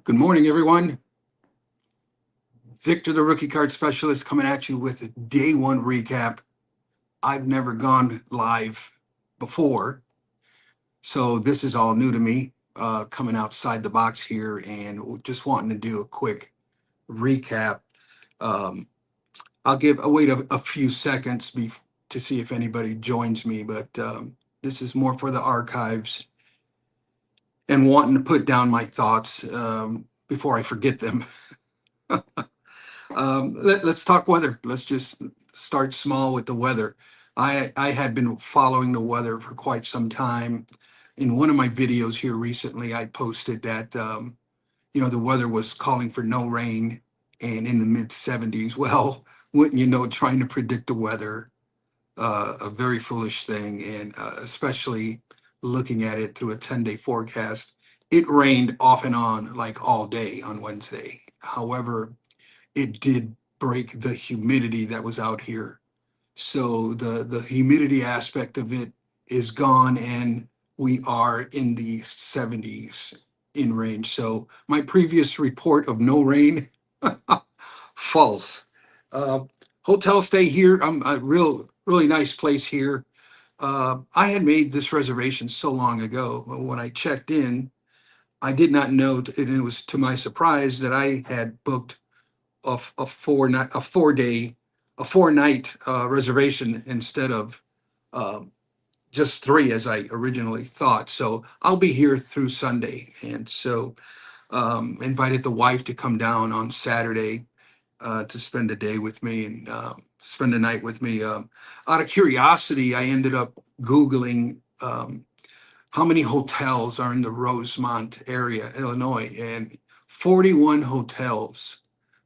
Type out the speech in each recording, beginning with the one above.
Good morning, everyone. Victor, the rookie card specialist, coming at you with a day one recap. I've never gone live before, so this is all new to me, coming outside the box here and just wanting to do a quick recap. Um, I'll wait a few seconds to see if anybody joins me, but this is more for the archives and wanting to put down my thoughts before I forget them. Let's talk weather. Let's just start small with the weather. I had been following the weather for quite some time. In one of my videos here recently, I posted that the weather was calling for no rain and in the mid 70s. Well, wouldn't you know, trying to predict the weather, a very foolish thing, and especially looking at it through a 10-day forecast. It rained off and on like all day on Wednesday. However, it did break the humidity that was out here. So the humidity aspect of it is gone, and we are in the 70s in range. So my previous report of no rain, false. Uh, Hotel stay here. I'm a really nice place here. I had made this reservation so long ago. When I checked in, I did not know, and it was to my surprise that I had booked a 4 day, a 4 night reservation instead of just three as I originally thought. So I'll be here through Sunday, and so invited the wife to come down on Saturday to spend the day with me and spend the night with me. Out of curiosity, I ended up Googling how many hotels are in the Rosemont area, Illinois, and 41 hotels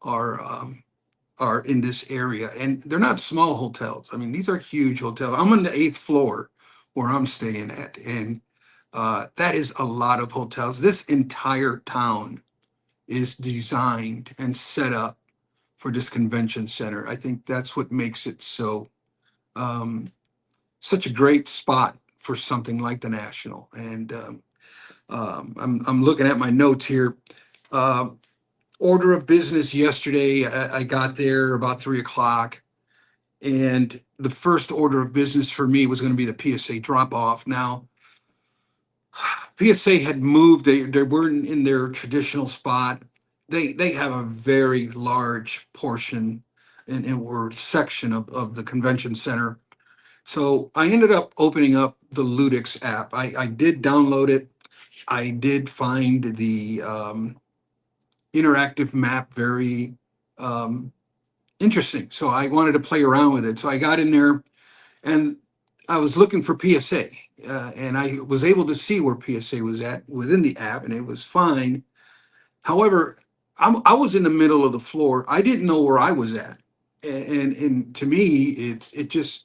are in this area, and they're not small hotels. I mean, these are huge hotels. I'm on the eighth floor where I'm staying at, and that is a lot of hotels. This entire town is designed and set up for this convention center. I think that's what makes it um, such a great spot for something like the National. And I'm looking at my notes here. Um, Order of business yesterday. I got there about 3 o'clock, and the first order of business for me was going to be the PSA drop off. Now, PSA had moved; they weren't in their traditional spot. They have a very large portion or section of the convention center. So I ended up opening up the Ludix app. I did download it. I did find the interactive map very um, interesting. So I wanted to play around with it. So I got in there and I was looking for PSA. And I was able to see where PSA was at within the app, and it was fine. However, I was in the middle of the floor. I didn't know where I was at. And to me,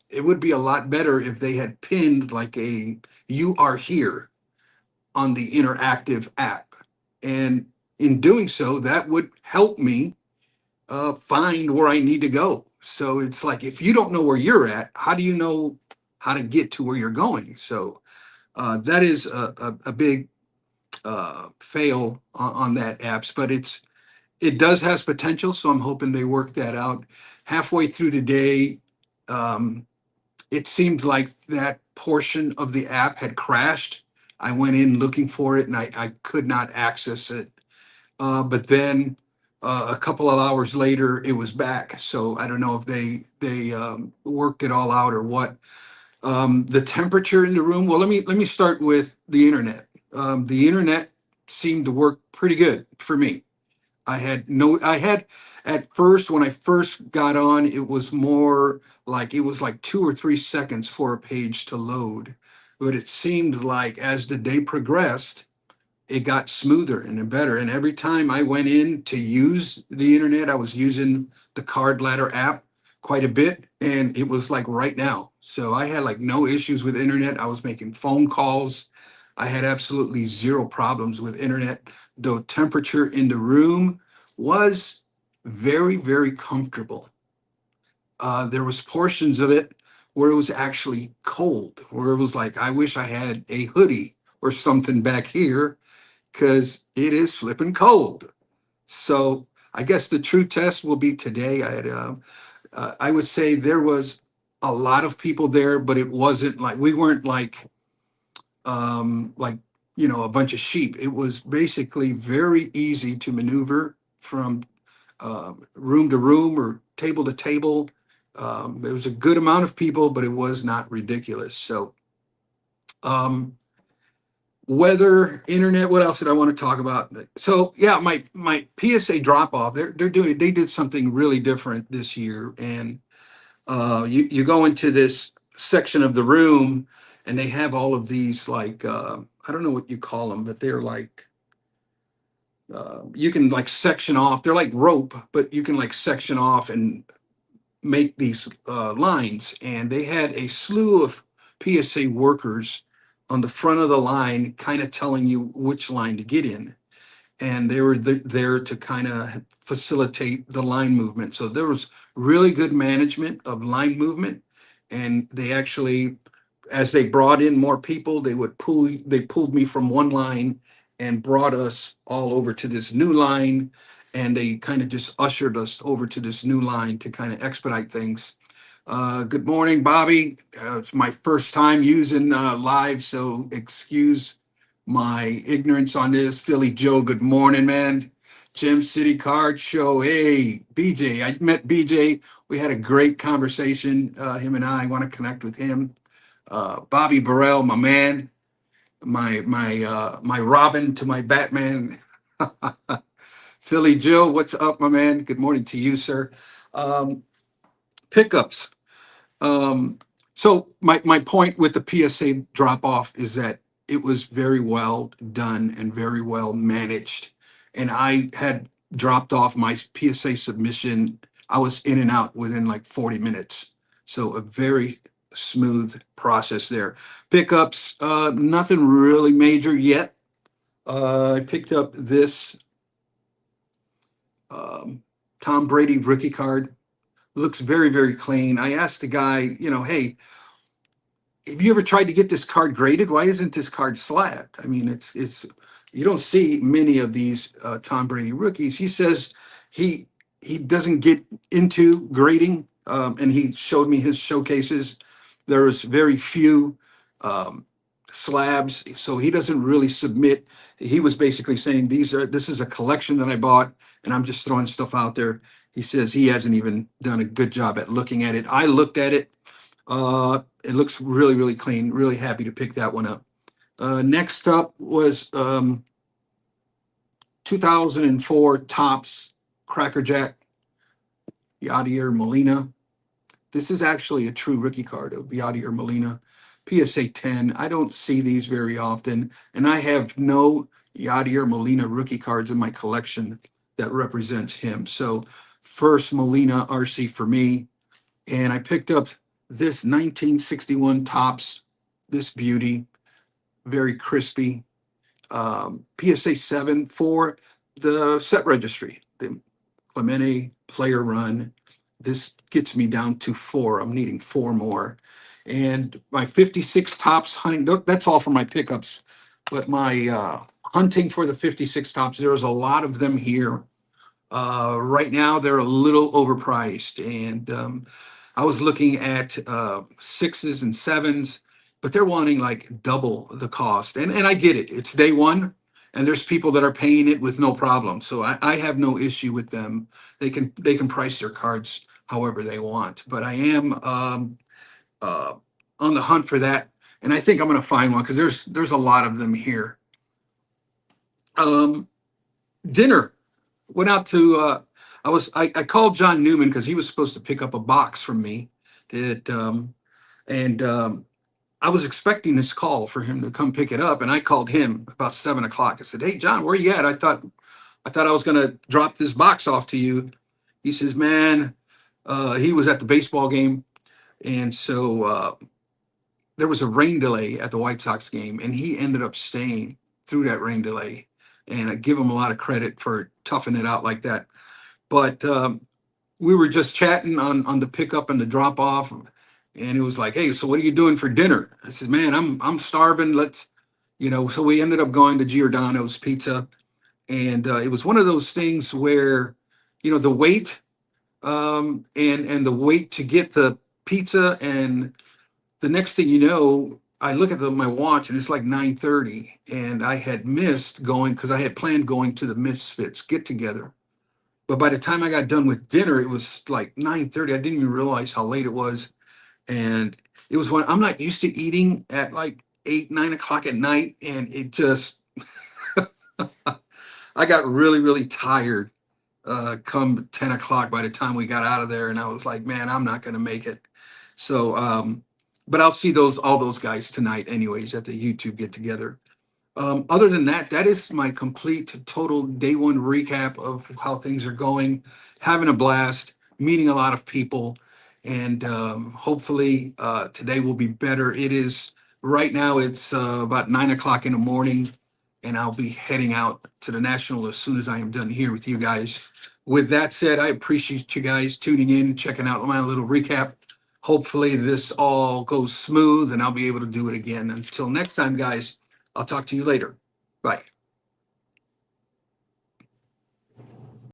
it would be a lot better if they had pinned like a "you are here" on the interactive app. And in doing so, that would help me find where I need to go. So it's like, if you don't know where you're at, how do you know how to get to where you're going? So that is a big fail on that apps, but it does has potential. So I'm hoping they work that out. Halfway through the day, um, it seemed like that portion of the app had crashed. I went in looking for it and I could not access it. But then a couple of hours later, it was back. So I don't know if they worked it all out or what. The temperature in the room. Well, let me start with the internet. The internet seemed to work pretty good for me. I had at first, when I first got on, it was more like it was like 2 or 3 seconds for a page to load. But it seemed like as the day progressed, it got smoother and better. And every time I went in to use the internet, I was using the Card Ladder app quite a bit, and it was like right now. So I had like no issues with internet. I was making phone calls. I had absolutely zero problems with internet. The temperature in the room was very comfortable. There was portions of it where it was actually cold, where it was like, I wish I had a hoodie or something back here, because it is flipping cold. So I guess the true test will be today. I would say there was a lot of people there, but it wasn't like we weren't like a bunch of sheep. It was basically very easy to maneuver from room to room or table to table. It was a good amount of people, but it was not ridiculous. So um, weather, internet. What else did I want to talk about? So yeah, my PSA drop off. They did something really different this year, and you go into this section of the room, and they have all of these like I don't know what you call them, but they're like you can like section off. They're like rope, but you can like section off and make these lines. And they had a slew of PSA workers on the front of the line, kind of telling you which line to get in, and they were there to kind of facilitate the line movement. So there was really good management of line movement, and they actually, as they brought in more people, they pulled me from one line and brought us all over to this new line, and they kind of just ushered us over to this new line to kind of expedite things. Good morning, Bobby. It's my first time using live, so excuse my ignorance on this. Philly Joe, good morning, man. Gem City Card Show. Hey, BJ. I met BJ. We had a great conversation. Him and I want to connect with him. Bobby Burrell, my man, my Robin to my Batman. Philly Joe, what's up, my man? Good morning to you, sir. Um, Pickups. Um, so my point with the PSA drop off is that it was very well done and very well managed. And I had dropped off my PSA submission. I was in and out within like 40 minutes. So a very smooth process there. Pickups, nothing really major yet. I picked up this um, Tom Brady rookie card. Looks very, very clean. I asked the guy, hey, have you ever tried to get this card graded? Why isn't this card slabbed? I mean, it's you don't see many of these Tom Brady rookies. He says he he doesn't get into grading, and he showed me his showcases. There's very few um, slabs, so he doesn't really submit. He was basically saying this is a collection that I bought, and I'm just throwing stuff out there. He says he hasn't even done a good job at looking at it. I looked at it. It looks really, really clean. Really happy to pick that one up. Next up was 2004 Tops Cracker Jack Yadier Molina. This is actually a true rookie card of Yadier Molina. PSA 10. I don't see these very often, and I have no Yadier Molina rookie cards in my collection that represents him. So first Molina RC for me. And I picked up this 1961 Tops, this beauty, very crispy. PSA 7 for the set registry, the Clemente player run. This gets me down to four. I'm needing four more. And my 56 Tops hunting, that's all for my pickups. But my hunting for the 56 Tops, there's a lot of them here. Right now, they're a little overpriced. And I was looking at sixes and sevens, but they're wanting like double the cost. And I get it. It's day one, and there's people that are paying it with no problem. So I have no issue with them. They can price their cards however they want. But I am uh, on the hunt for that, and I think I'm going to find one because there's a lot of them here. Um, Dinner went out to. I called John Newman because he was supposed to pick up a box from me that and I was expecting this call for him to come pick it up, and I called him about 7 o'clock. I said, "Hey, John, where you at? I thought I was going to drop this box off to you." He says, "Man, he was at the baseball game, and so there was a rain delay at the White Sox game, and he ended up staying through that rain delay. And I give him a lot of credit for toughing it out like that. But we were just chatting on the pickup and the drop off, and it was like, "Hey, so what are you doing for dinner?" I said, "Man, I'm starving. So we ended up going to Giordano's Pizza, and it was one of those things where, the wait, and the wait to get the pizza, and the next thing you know, I look at my watch and it's like 9:30, and I had missed going because I had planned going to the Misfits get together. But by the time I got done with dinner, it was like 9:30. I didn't even realize how late it was, and it was when I'm not used to eating at like 8, 9 o'clock at night, and it just I got really, really tired come 10 o'clock by the time we got out of there. And I was like, man, I'm not going to make it. So, but I'll see all those guys tonight, anyways, at the YouTube get together. Other than that, that is my complete total day one recap of how things are going, having a blast, meeting a lot of people, and hopefully today will be better. It is right now, it's about 9 o'clock in the morning, and I'll be heading out to the National as soon as I am done here with you guys. With that said, I appreciate you guys tuning in, checking out my little recap. Hopefully, this all goes smooth and I'll be able to do it again. Until next time, guys. I'll talk to you later. Bye.